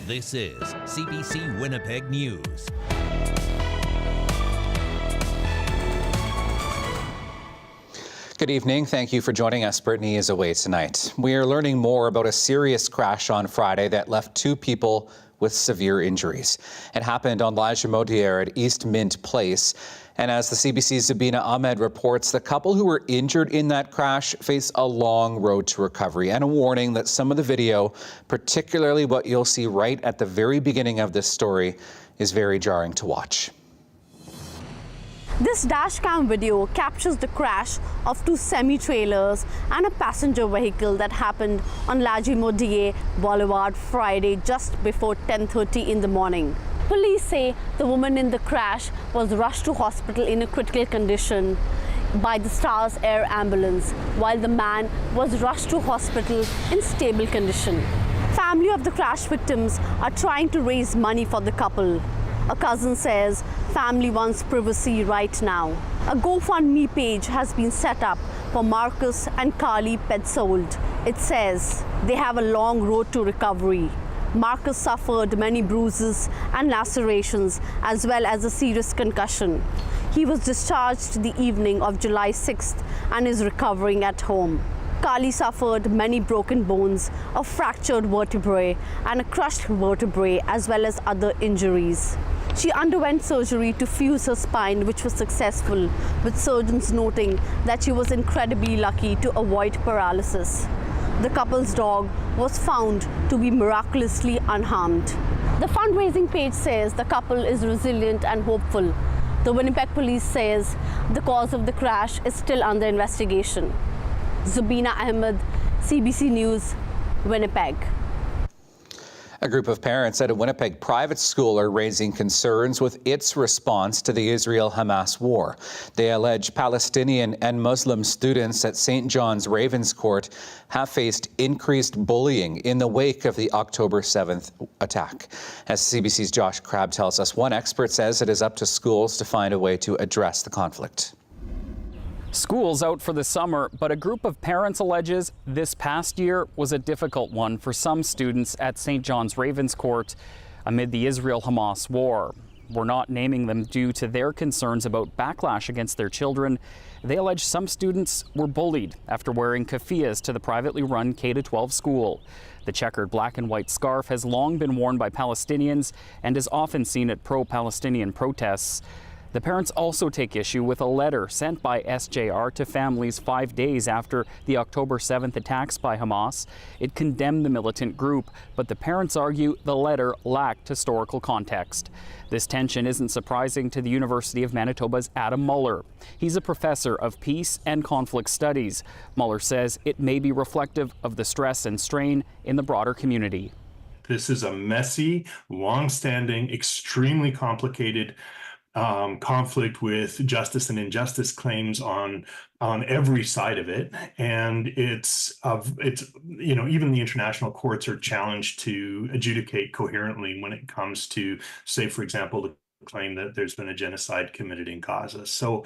This is CBC Winnipeg News. Good evening. Thank you for joining us. Brittany is away tonight. We are learning more about a serious crash on Friday that left 2 people with severe injuries. It happened on La Jamodière at East Mint Place. And as the CBC's Zabina Ahmed reports, the couple who were injured in that crash face a long road to recovery, and a warning that some of the video, particularly what you'll see right at the very beginning of this story, is very jarring to watch. This dashcam video captures the crash of 2 semi-trailers and a passenger vehicle that happened on La Jamodière Boulevard Friday just before 10:30 in the morning. Police say the woman in the crash was rushed to hospital in a critical condition by the Stars Air ambulance, while the man was rushed to hospital in stable condition. Family of the crash victims are trying to raise money for the couple. A cousin says family wants privacy right now. A GoFundMe page has been set up for Marcus and Carly Petzold. It says they have a long road to recovery. Marcus suffered many bruises and lacerations as well as a serious concussion. He was discharged the evening of July 6th and is recovering at home. Carly suffered many broken bones, a fractured vertebrae and a crushed vertebrae as well as other injuries. She underwent surgery to fuse her spine, which was successful, with surgeons noting that she was incredibly lucky to avoid paralysis. The couple's dog was found to be miraculously unharmed. The fundraising page says the couple is resilient and hopeful. The Winnipeg police says the cause of the crash is still under investigation. Zabina Ahmed, CBC News, Winnipeg. A group of parents at a Winnipeg private school are raising concerns with its response to the Israel-Hamas war. They allege Palestinian and Muslim students at St. John's Ravenscourt have faced increased bullying in the wake of the October 7th attack. As CBC's Josh Crabb tells us, one expert says it is up to schools to find a way to address the conflict. School's out for the summer, but a group of parents alleges this past year was a difficult one for some students at St. John's Ravenscourt amid the Israel-Hamas war. We're not naming them due to their concerns about backlash against their children. They allege some students were bullied after wearing keffiyehs to the privately run K-12 school. The checkered black and white scarf has long been worn by Palestinians and is often seen at pro-Palestinian protests. The parents also take issue with a letter sent by SJR to families 5 days after the October 7th attacks by Hamas. It condemned the militant group, but the parents argue the letter lacked historical context. This tension isn't surprising to the University of Manitoba's Adam Muller. He's a professor of peace and conflict studies. Muller says it may be reflective of the stress and strain in the broader community. This is a messy, long-standing, extremely complicated conflict with justice and injustice claims on every side of it, and it's even the international courts are challenged to adjudicate coherently when it comes to, say, for example, the claim that there's been a genocide committed in Gaza. So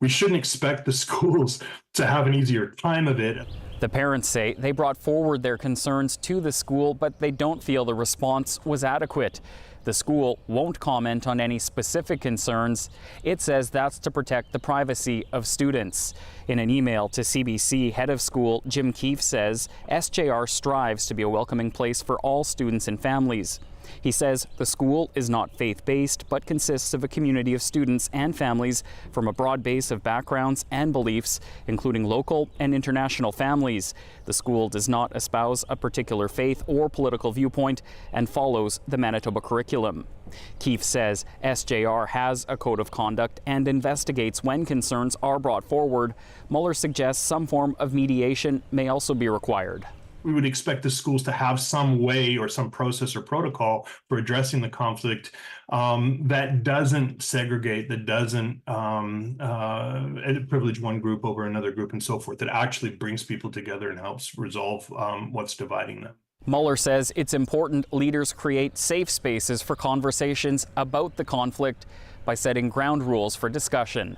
we shouldn't expect the schools to have an easier time of it. The parents say they brought forward their concerns to the school, but they don't feel the response was adequate. The school won't comment on any specific concerns. It says that's to protect the privacy of students. In an email to CBC, head of school Jim Keefe says SJR strives to be a welcoming place for all students and families. He says the school is not faith-based, but consists of a community of students and families from a broad base of backgrounds and beliefs, including local and international families. The school does not espouse a particular faith or political viewpoint and follows the Manitoba curriculum. Keefe says SJR has a code of conduct and investigates when concerns are brought forward. Muller suggests some form of mediation may also be required. We would expect the schools to have some way or some process or protocol for addressing the conflict that doesn't segregate, that doesn't privilege one group over another group and so forth, that actually brings people together and helps resolve what's dividing them. Muller says it's important leaders create safe spaces for conversations about the conflict by setting ground rules for discussion.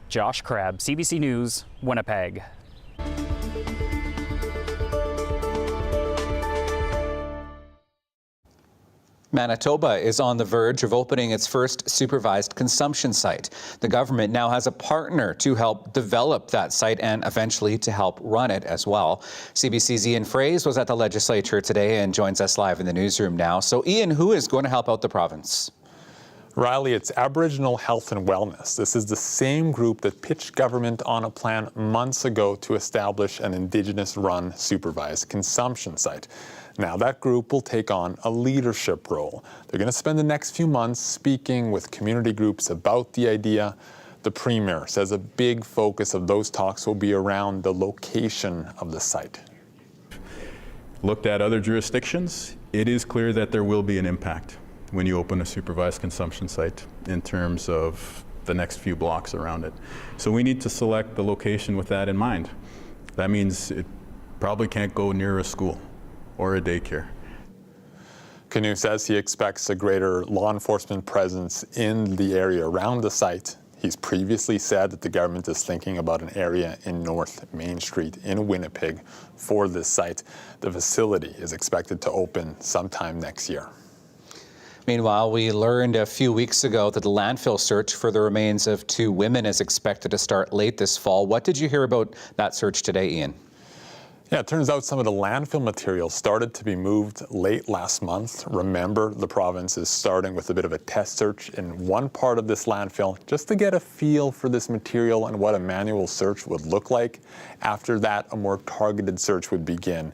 Josh Crabb, CBC News, Winnipeg. Manitoba is on the verge of opening its first supervised consumption site. The government now has a partner to help develop that site and eventually to help run it as well. CBC's Ian Fraze was at the legislature today and joins us live in the newsroom now. So Ian, who is going to help out the province? Riley, it's Aboriginal Health and Wellness. This is the same group that pitched government on a plan months ago to establish an Indigenous-run supervised consumption site. Now that group will take on a leadership role. They're going to spend the next few months speaking with community groups about the idea. The Premier says a big focus of those talks will be around the location of the site. Looked at other jurisdictions, it is clear that there will be an impact when you open a supervised consumption site in terms of the next few blocks around it. So we need to select the location with that in mind. That means it probably can't go near a school or a daycare. Canoe says he expects a greater law enforcement presence in the area around the site. He's previously said that the government is thinking about an area in North Main Street in Winnipeg for this site. The facility is expected to open sometime next year. Meanwhile, we learned a few weeks ago that the landfill search for the remains of 2 women is expected to start late this fall. What did you hear about that search today, Ian? Yeah, it turns out some of the landfill material started to be moved late last month. Remember, the province is starting with a bit of a test search in one part of this landfill just to get a feel for this material and what a manual search would look like. After that, a more targeted search would begin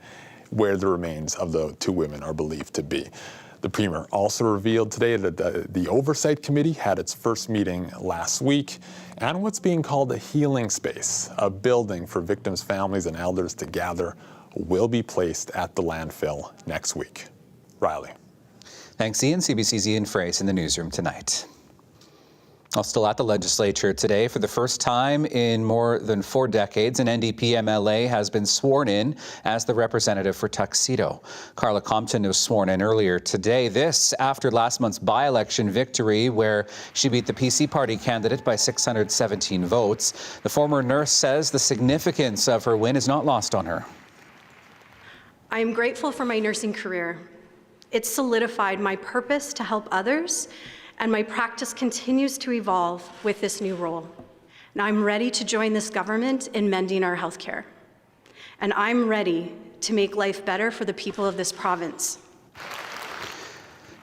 where the remains of the 2 women are believed to be. The Premier also revealed today that the Oversight Committee had its first meeting last week, and what's being called a healing space, a building for victims' families and elders to gather, will be placed at the landfill next week. Riley. Thanks, Ian. CBC's Ian Fraze in the newsroom tonight. Still at the legislature today, for the first time in more than 4 decades, an NDP MLA has been sworn in as the representative for Tuxedo. Carla Compton was sworn in earlier today. This after last month's by-election victory where she beat the PC party candidate by 617 votes. The former nurse says the significance of her win is not lost on her. I am grateful for my nursing career. It solidified my purpose to help others, and my practice continues to evolve with this new role. Now I'm ready to join this government in mending our healthcare. And I'm ready to make life better for the people of this province.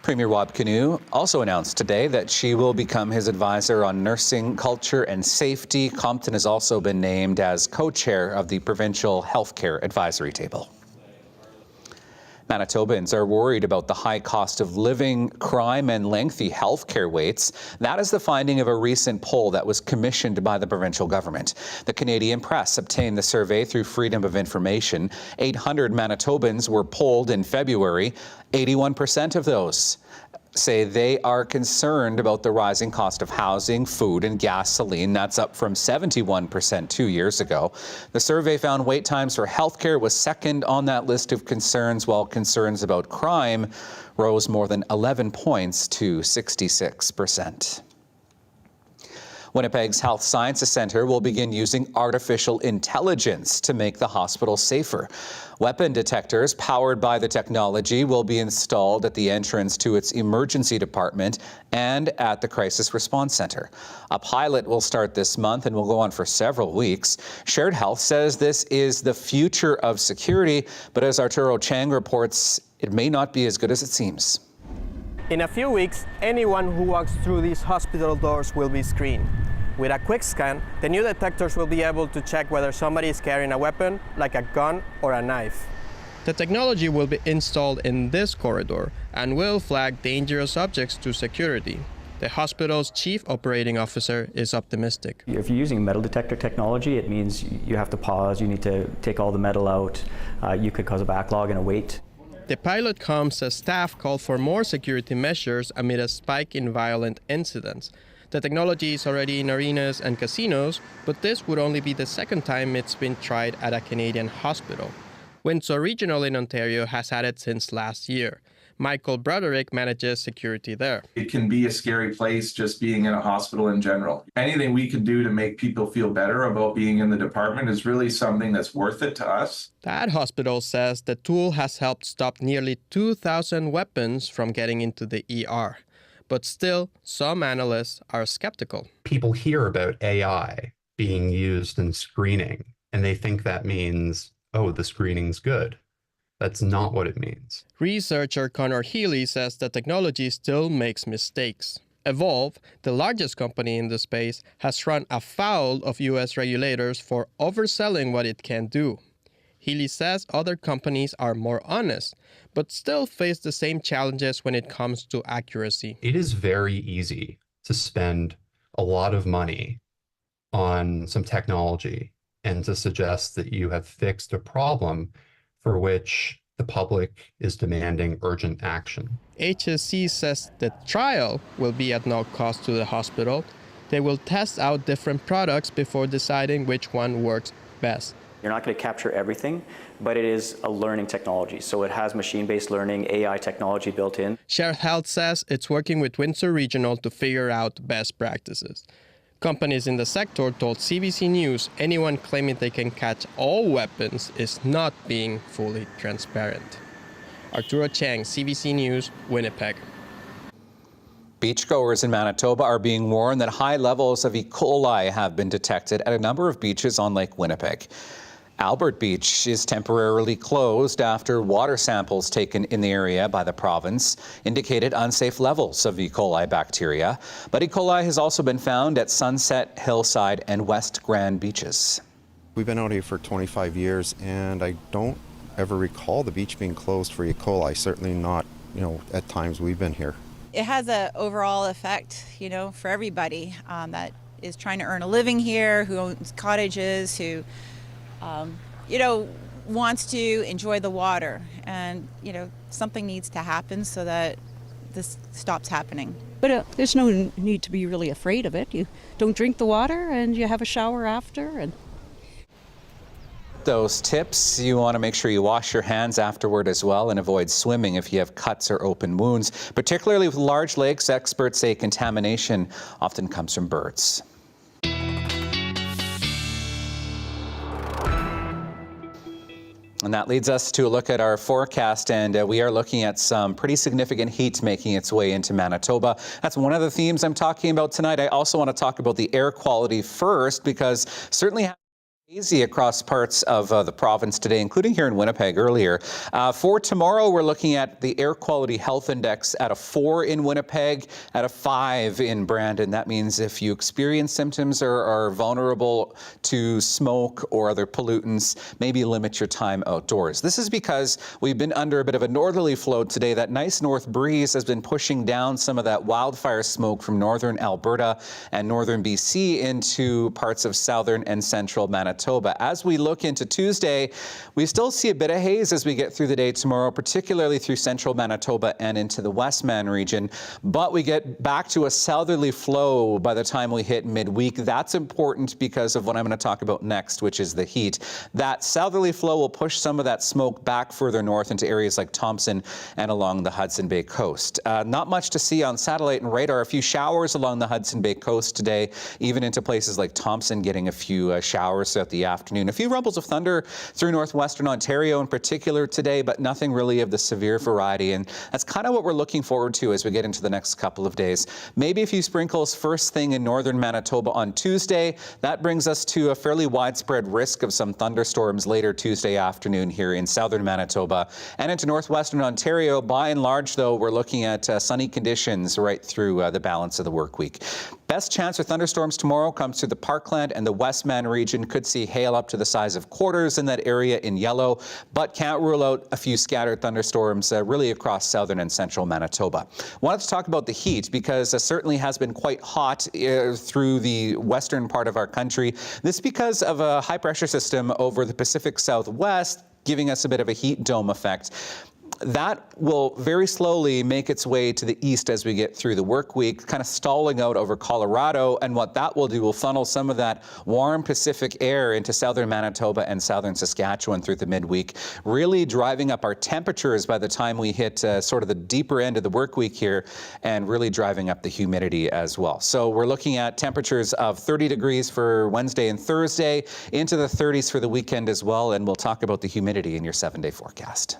Premier Wab Kinew also announced today that she will become his advisor on nursing, culture and safety. Compton has also been named as co-chair of the Provincial Healthcare Advisory Table. Manitobans are worried about the high cost of living, crime and lengthy healthcare waits. That is the finding of a recent poll that was commissioned by the provincial government. The Canadian Press obtained the survey through Freedom of Information. 800 Manitobans were polled in February. 81% of those say they are concerned about the rising cost of housing, food and gasoline. That's up from 71% 2 years ago. The survey found wait times for healthcare was second on that list of concerns, while concerns about crime rose more than 11 points to 66%. Winnipeg's Health Sciences Centre will begin using artificial intelligence to make the hospital safer. Weapon detectors powered by the technology will be installed at the entrance to its emergency department and at the crisis response center. A pilot will start this month and will go on for several weeks. Shared Health says this is the future of security, but as Arturo Chang reports, it may not be as good as it seems. In a few weeks, anyone who walks through these hospital doors will be screened. With a quick scan, the new detectors will be able to check whether somebody is carrying a weapon, like a gun or a knife. The technology will be installed in this corridor and will flag dangerous objects to security. The hospital's chief operating officer is optimistic. If you're using metal detector technology, it means you have to pause, you need to take all the metal out, you could cause a backlog and a wait. The pilot comes as staff called for more security measures amid a spike in violent incidents. The technology is already in arenas and casinos, but this would only be the second time it's been tried at a Canadian hospital. Windsor Regional in Ontario has had it since last year. Michael Broderick manages security there. It can be a scary place just being in a hospital in general. Anything we can do to make people feel better about being in the department is really something that's worth it to us. That hospital says the tool has helped stop nearly 2,000 weapons from getting into the ER. But still, some analysts are skeptical. People hear about AI being used in screening, and they think that means, oh, the screening's good. That's not what it means. Researcher Connor Healy says the technology still makes mistakes. Evolve, the largest company in the space, has run afoul of U.S. regulators for overselling what it can do. Healy says other companies are more honest, but still face the same challenges when it comes to accuracy. It is very easy to spend a lot of money on some technology and to suggest that you have fixed a problem for which the public is demanding urgent action. HSC says the trial will be at no cost to the hospital. They will test out different products before deciding which one works best. You're not going to capture everything, but it is a learning technology. So it has machine-based learning, AI technology built in. Sheriff Health says it's working with Windsor Regional to figure out best practices. Companies in the sector told CBC News anyone claiming they can catch all weapons is not being fully transparent. Arturo Chang, CBC News, Winnipeg. Beachgoers in Manitoba are being warned that high levels of E. coli have been detected at a number of beaches on Lake Winnipeg. Albert Beach is temporarily closed after water samples taken in the area by the province indicated unsafe levels of E. coli bacteria. But E. coli has also been found at Sunset, Hillside, and West Grand beaches. We've been out here for 25 years, and I don't ever recall the beach being closed for E. coli, certainly not, at times we've been here. It has an overall effect, for everybody that is trying to earn a living here, who owns cottages, who wants to enjoy the water, and something needs to happen so that this stops happening. But there's no need to be really afraid of it. You don't drink the water and you have a shower after. And those tips, you want to make sure you wash your hands afterward as well and avoid swimming if you have cuts or open wounds. Particularly with large lakes, experts say contamination often comes from birds. And that leads us to a look at our forecast, and we are looking at some pretty significant heat making its way into Manitoba. That's one of the themes I'm talking about tonight. I also want to talk about the air quality first, because certainly hazy across parts of the province today, including here in Winnipeg earlier. For tomorrow, we're looking at the Air Quality Health Index at a 4 in Winnipeg, at a 5 in Brandon. That means if you experience symptoms or are vulnerable to smoke or other pollutants, maybe limit your time outdoors. This is because we've been under a bit of a northerly flow today. That nice north breeze has been pushing down some of that wildfire smoke from northern Alberta and northern BC into parts of southern and central Manitoba. As we look into Tuesday, we still see a bit of haze as we get through the day tomorrow, particularly through central Manitoba and into the Westman region. But we get back to a southerly flow by the time we hit midweek. That's important because of what I'm going to talk about next, which is the heat. That southerly flow will push some of that smoke back further north into areas like Thompson and along the Hudson Bay coast. Not much to see on satellite and radar. A few showers along the Hudson Bay coast today, even into places like Thompson getting a few showers throughout the afternoon. A few rumbles of thunder through northwestern Ontario in particular today, but nothing really of the severe variety. And that's kind of what we're looking forward to as we get into the next couple of days. Maybe a few sprinkles first thing in northern Manitoba on Tuesday. That brings us to a fairly widespread risk of some thunderstorms later Tuesday afternoon here in southern Manitoba and into northwestern Ontario. By and large, though, we're looking at sunny conditions right through the balance of the work week. Best chance for thunderstorms tomorrow comes to the Parkland and the Westman region. Could see hail up to the size of quarters in that area in yellow, but can't rule out a few scattered thunderstorms really across southern and central Manitoba. Wanted to talk about the heat because it certainly has been quite hot through the western part of our country. This because of a high pressure system over the Pacific Southwest, giving us a bit of a heat dome effect. that will very slowly make its way to the east as we get through the work week, kind of stalling out over Colorado. And what that will do will funnel some of that warm Pacific air into southern Manitoba and southern Saskatchewan through the midweek, really driving up our temperatures by the time we hit sort of the deeper end of the work week here, and really driving up the humidity as well. So we're looking at temperatures of 30 degrees for Wednesday and Thursday, into the 30s for the weekend as well, and we'll talk about the humidity in your 7-day forecast.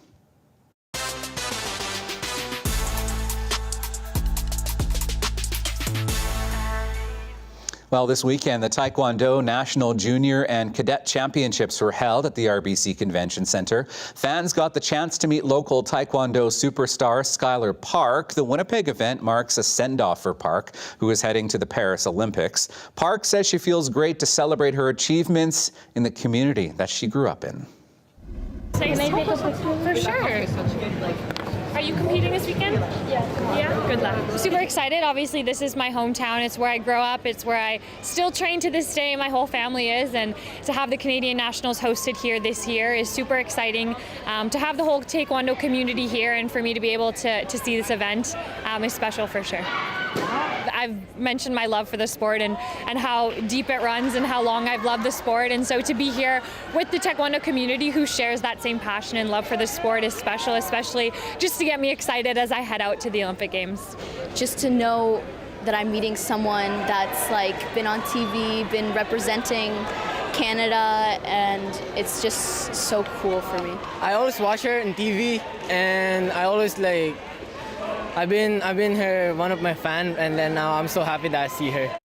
Well, this weekend, the Taekwondo National Junior and Cadet Championships were held at the RBC Convention Centre. Fans got the chance to meet local Taekwondo superstar Skylar Park. The Winnipeg event marks a send-off for Park, who is heading to the Paris Olympics. Park says she feels great to celebrate her achievements in the community that she grew up in. Can I take a picture? For sure. Are you competing this weekend? Yeah, good luck. Super excited. Obviously, this is my hometown. It's where I grow up. It's where I still train to this day. My whole family is. And to have the Canadian Nationals hosted here this year is super exciting. To have the whole Taekwondo community here and for me to be able to see this event is special for sure. I've mentioned my love for the sport and how deep it runs and how long I've loved the sport. And so to be here with the Taekwondo community who shares that same passion and love for the sport is special, especially just to get me excited as I head out to the Olympic Games. Just to know that I'm meeting someone that's like been on TV, been representing Canada, and it's just so cool for me. I always watch her on TV, and I always I've been her one of my fans, and then now I'm so happy that I see her.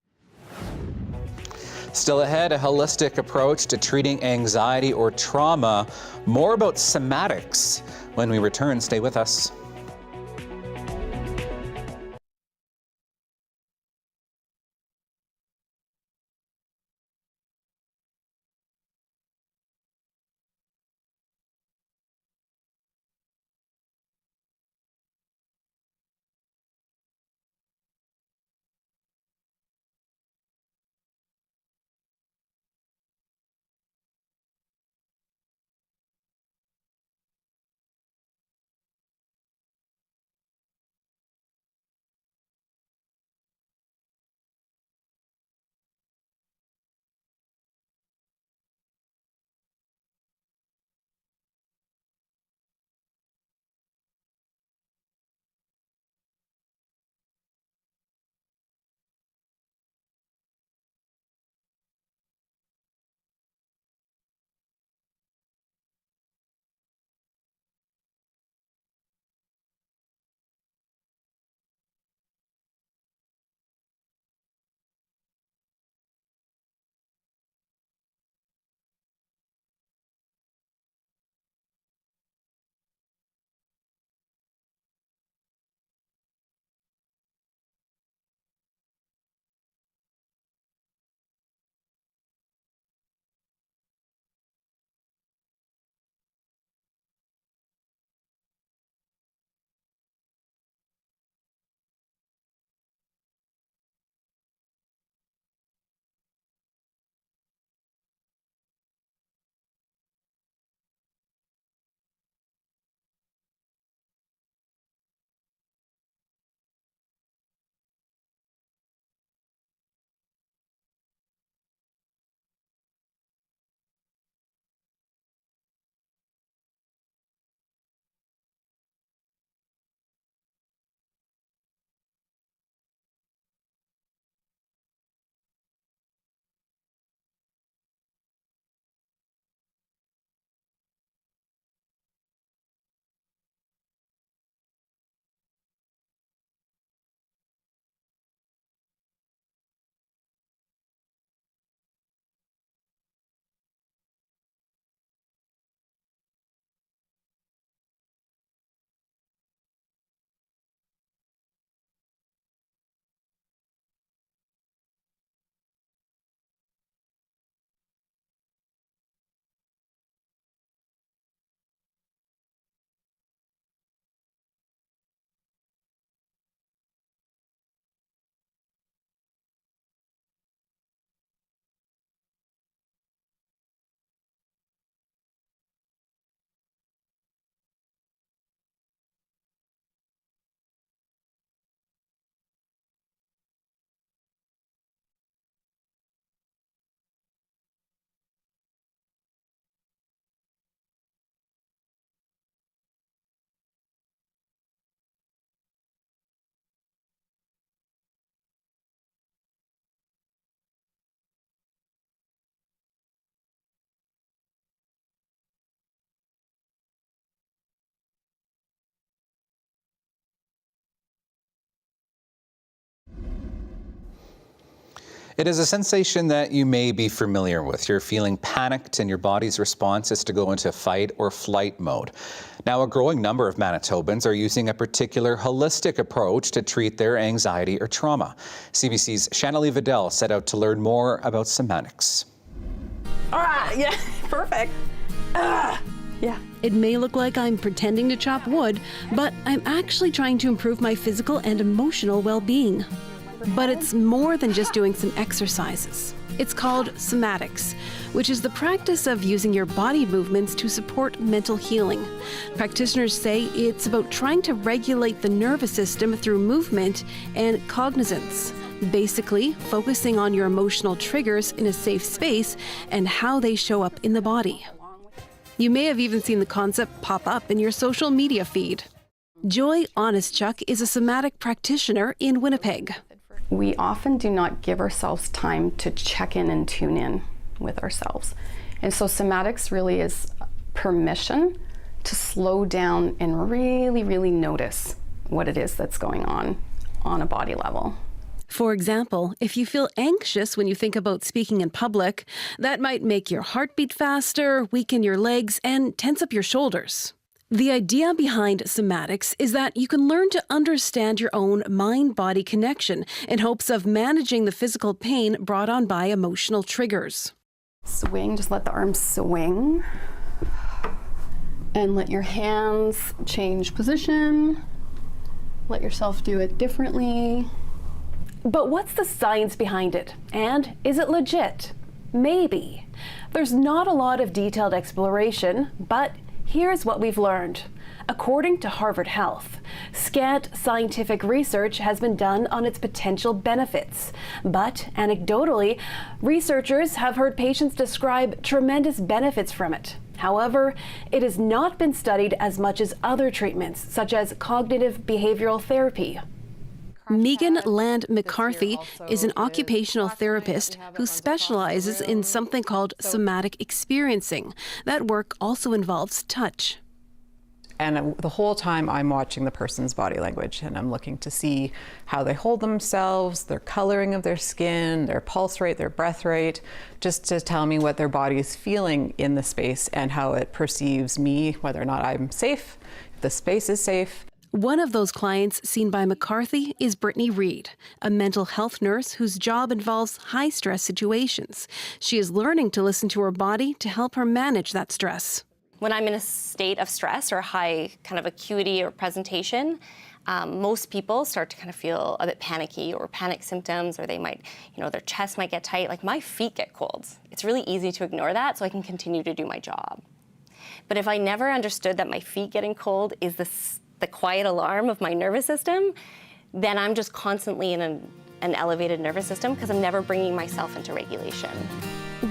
Still ahead, a holistic approach to treating anxiety or trauma. More about somatics when we return. Stay with us. It is a sensation that you may be familiar with. You're feeling panicked and your body's response is to go into fight or flight mode. Now, a growing number of Manitobans are using a particular holistic approach to treat their anxiety or trauma. CBC's Shanalee Vidal set out to learn more about somatics. Yeah, perfect. Yeah. It may look like I'm pretending to chop wood, but I'm actually trying to improve my physical and emotional well-being. But it's more than just doing some exercises. It's called somatics, which is the practice of using your body movements to support mental healing. Practitioners say it's about trying to regulate the nervous system through movement and cognizance. Basically, focusing on your emotional triggers in a safe space and how they show up in the body. You may have even seen the concept pop up in your social media feed. Joy Honestchuk is a somatic practitioner in Winnipeg. We often do not give ourselves time to check in and tune in with ourselves. And so somatics really is permission to slow down and really, really notice what it is that's going on a body level. For example, if you feel anxious when you think about speaking in public, that might make your heart beat faster, weaken your legs, and tense up your shoulders. The idea behind somatics is that you can learn to understand your own mind-body connection in hopes of managing the physical pain brought on by emotional triggers. Swing, just let the arms swing. And let your hands change position. Let yourself do it differently. But what's the science behind it? And is it legit? Maybe. There's not a lot of detailed exploration, but here's what we've learned. According to Harvard Health, scant scientific research has been done on its potential benefits. But anecdotally, researchers have heard patients describe tremendous benefits from it. However, it has not been studied as much as other treatments, such as cognitive behavioral therapy. Megan Land McCarthy is an occupational therapist who specializes in something called somatic experiencing. That work also involves touch. And the whole time I'm watching the person's body language and I'm looking to see how they hold themselves, their coloring of their skin, their pulse rate, their breath rate, just to tell me what their body is feeling in the space and how it perceives me, whether or not I'm safe, if the space is safe. One of those clients seen by McCarthy is Brittany Reed, a mental health nurse whose job involves high-stress situations. She is learning to listen to her body to help her manage that stress. When I'm in a state of stress or high kind of acuity or presentation, most people start to kind of feel a bit panicky or panic symptoms, or they might, their chest might get tight. Like my feet get cold. It's really easy to ignore that so I can continue to do my job. But if I never understood that my feet getting cold is the quiet alarm of my nervous system, then I'm just constantly in an elevated nervous system because I'm never bringing myself into regulation.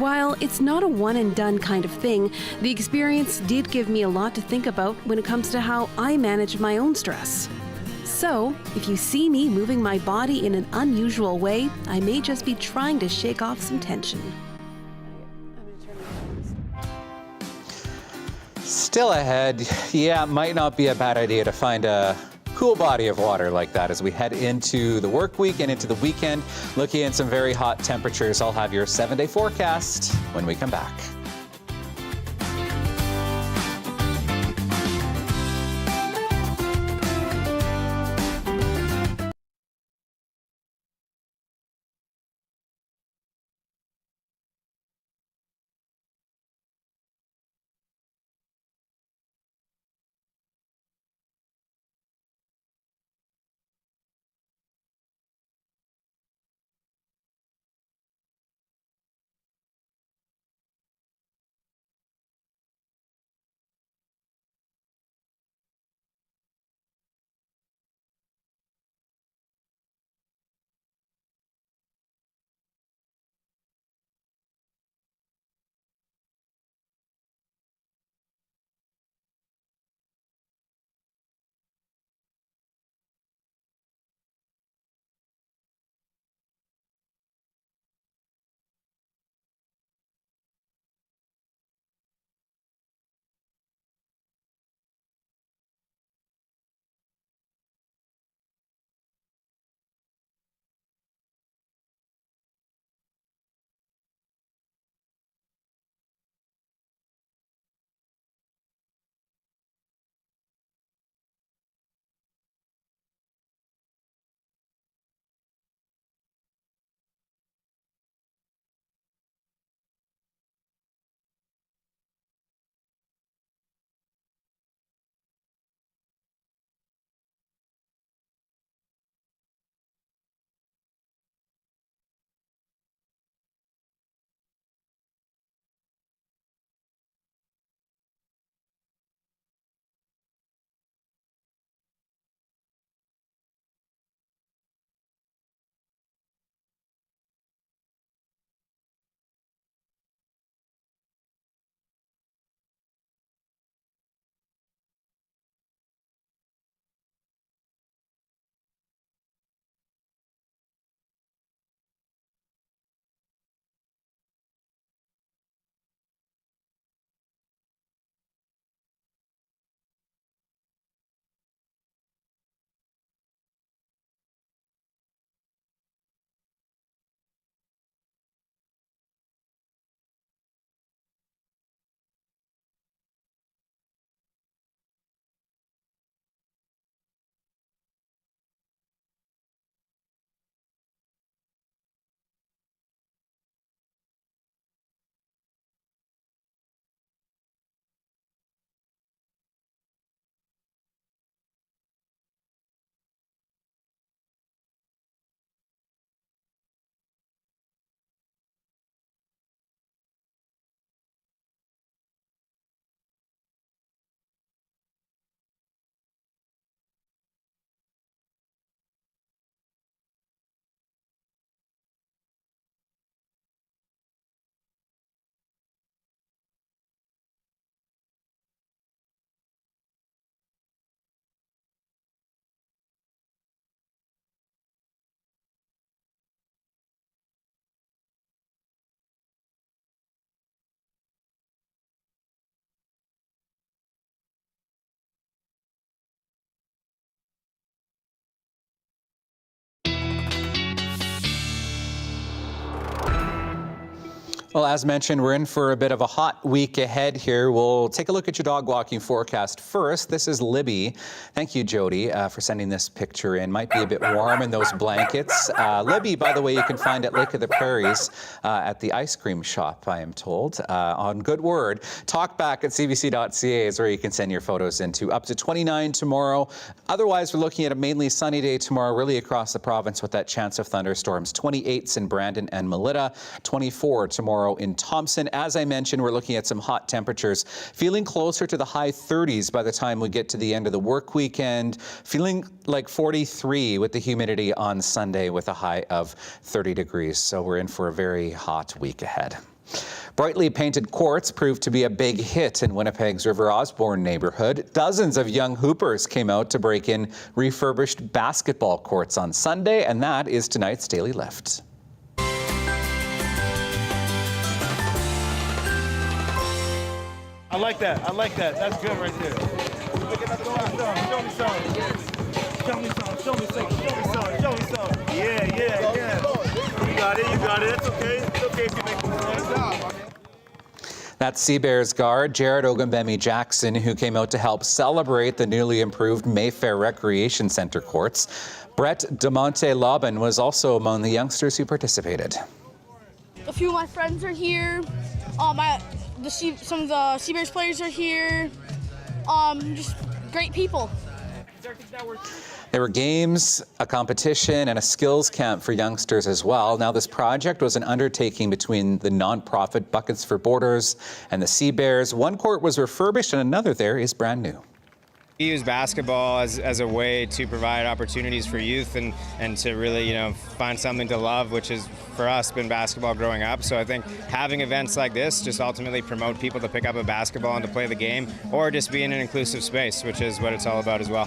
While it's not a one-and-done kind of thing, the experience did give me a lot to think about when it comes to how I manage my own stress. So, if you see me moving my body in an unusual way, I may just be trying to shake off some tension. Still ahead, yeah, it might not be a bad idea to find a cool body of water like that as we head into the work week and into the weekend. Looking at some very hot temperatures. I'll have your 7-day forecast when we come back. Well, as mentioned, we're in for a bit of a hot week ahead here. We'll take a look at your dog walking forecast first. This is Libby. Thank you, Jody, for sending this picture in. Might be a bit warm in those blankets. Libby, by the way, you can find at Lake of the Prairies at the ice cream shop, I am told, on good word. Talkback@cbc.ca is where you can send your photos into. Up to 29 tomorrow. Otherwise, we're looking at a mainly sunny day tomorrow, really across the province with that chance of thunderstorms. 28s in Brandon and Melita, 24 tomorrow in Thompson. As I mentioned, we're looking at some hot temperatures, feeling closer to the high 30s by the time we get to the end of the work weekend, feeling like 43 with the humidity on Sunday with a high of 30 degrees. So we're in for a very hot week ahead. Brightly painted courts proved to be a big hit in Winnipeg's River Osborne neighborhood. Dozens of young hoopers came out to break in refurbished basketball courts on Sunday, and that is tonight's Daily Lift. I like that. I like that. That's good right there. Show me some. Show me some. Show me some. Show me some. Show me some. Yeah. You got it. You got it. It's okay. It's okay if you make a That's Seabears guard Jared Ogunbemi Jackson, who came out to help celebrate the newly improved Mayfair Recreation Centre courts. Brett DeMonte Laubin was also among the youngsters who participated. A few of my friends are here. Some of the Seabears players are here. Just great people. There were games, a competition, and a skills camp for youngsters as well. Now, this project was an undertaking between the nonprofit Buckets for Borders and the Seabears. One court was refurbished and another there is brand new. We use basketball as a way to provide opportunities for youth and to really, find something to love, which has, for us, been basketball growing up. So I think having events like this just ultimately promote people to pick up a basketball and to play the game, or just be in an inclusive space, which is what it's all about as well.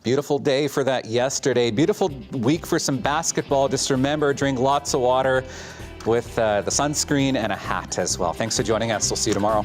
Beautiful day for that yesterday. Beautiful week for some basketball. Just remember, drink lots of water with the sunscreen and a hat as well. Thanks for joining us. We'll see you tomorrow.